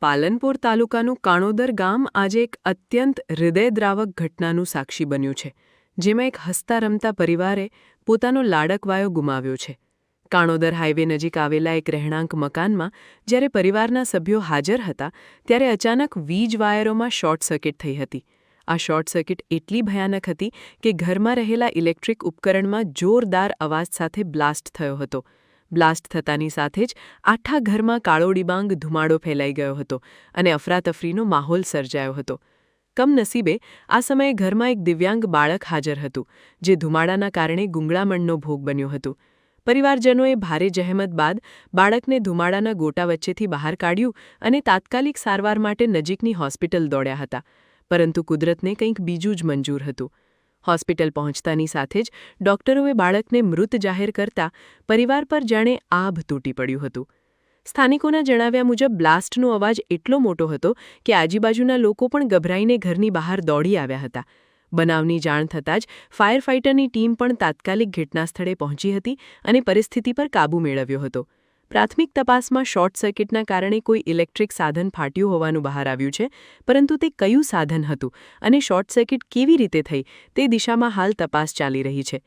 પાલનપુર તાલુકાનું કાણોદર ગામ આજે એક અત્યંત હૃદયદ્રાવક ઘટનાનું સાક્ષી બન્યું છે, જેમાં એક હસતા રમતા પરિવારે પોતાનો લાડકવાયો ગુમાવ્યો છે. કાણોદર હાઈવે નજીક આવેલા એક રહેણાંક મકાનમાં જ્યારે પરિવારના સભ્યો હાજર હતા, ત્યારે અચાનક વીજ વાયરોમાં શોર્ટ સર્કિટ થઈ હતી. આ શોર્ટ સર્કિટ એટલી ભયાનક હતી કે ઘરમાં રહેલા ઇલેક્ટ્રિક ઉપકરણમાં જોરદાર અવાજ સાથે બ્લાસ્ટ થયો હતો. બ્લાસ્ટ થતાની સાથે જ આખા ઘરમાં કાળો ડિબાંગ ધુમાડો ફેલાઈ ગયો હતો અને અફરાતફરીનો માહોલ સર્જાયો હતો. કમનસીબે આ સમયે ઘરમાં એક દિવ્યાંગ બાળક હાજર હતું, જે ધુમાડાના કારણે ગૂંગળામણનો ભોગ બન્યું હતું. પરિવારજનોએ ભારે જહેમત બાદ બાળકને ધુમાડાના ગોટા વચ્ચેથી બહાર કાઢ્યું અને તાત્કાલિક સારવાર માટે નજીકની હોસ્પિટલ દોડ્યા હતા. પરંતુ કુદરતને કંઈક બીજું જ મંજૂર હતું. હોસ્પિટલ પહોંચતાની સાથે જ ડોક્ટરોએ બાળકને મૃત જાહેર કરતા પરિવાર પર જાણે આભ તૂટી પડ્યું હતું. સ્થાનિકોના જણાવ્યા મુજબ બ્લાસ્ટનો અવાજ એટલો મોટો હતો કે આજુબાજુના લોકો પણ ગભરાઈને ઘરની બહાર દોડી આવ્યા હતા. બનાવની જાણ થતાં જ ફાયર ફાઇટરની ટીમ પણ તાત્કાલિક ઘટનાસ્થળે પહોંચી હતી અને પરિસ્થિતિ પર કાબૂ મેળવ્યો હતો. પ્રાથમિક તપાસમાં શોર્ટ સર્કિટના કારણે કોઈ ઇલેક્ટ્રિક સાધન ફાટ્યું હોવાનું બહાર આવ્યું છે, પરંતુ તે કયું સાધન હતું અને શોર્ટ સર્કિટ કેવી રીતે થઈ તે દિશામાં હાલ તપાસ ચાલી રહી છે.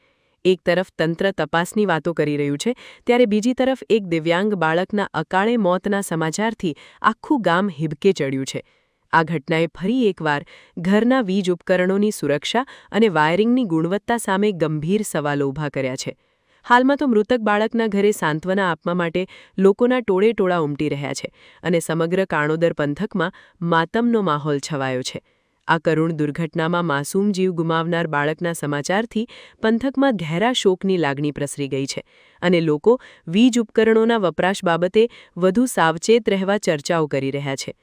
એક તરફ તંત્ર તપાસની વાતો કરી રહ્યું છે, ત્યારે બીજી તરફ એક દિવ્યાંગ બાળકના અકાળે મોતના સમાચારથી આખું ગામ હિબકે ચડ્યું છે. આ ઘટનાએ ફરી એકવાર ઘરના વીજ ઉપકરણોની સુરક્ષા અને વાયરિંગની ગુણવત્તા સામે ગંભીર સવાલો ઊભા કર્યા છે. હાલમાં તો મૃતક બાળકના ઘરે સાંત્વના આપવા માટે લોકોના ટોળે-ટોળા ઉમટી રહ્યા છે અને સમગ્ર કાણોદર પંથકમાં માતમનો માહોલ છવાયો છે. આ કરુણ દુર્ઘટનામાં માસૂમ જીવ ગુમાવનાર બાળકના સમાચારથી પંથકમાં ઘેરા શોકની લાગણી પ્રસરી ગઈ છે અને લોકો વીજ ઉપકરણોના વપરાશ બાબતે વધુ સાવચેત રહેવા ચર્ચાઓ કરી રહ્યા છે.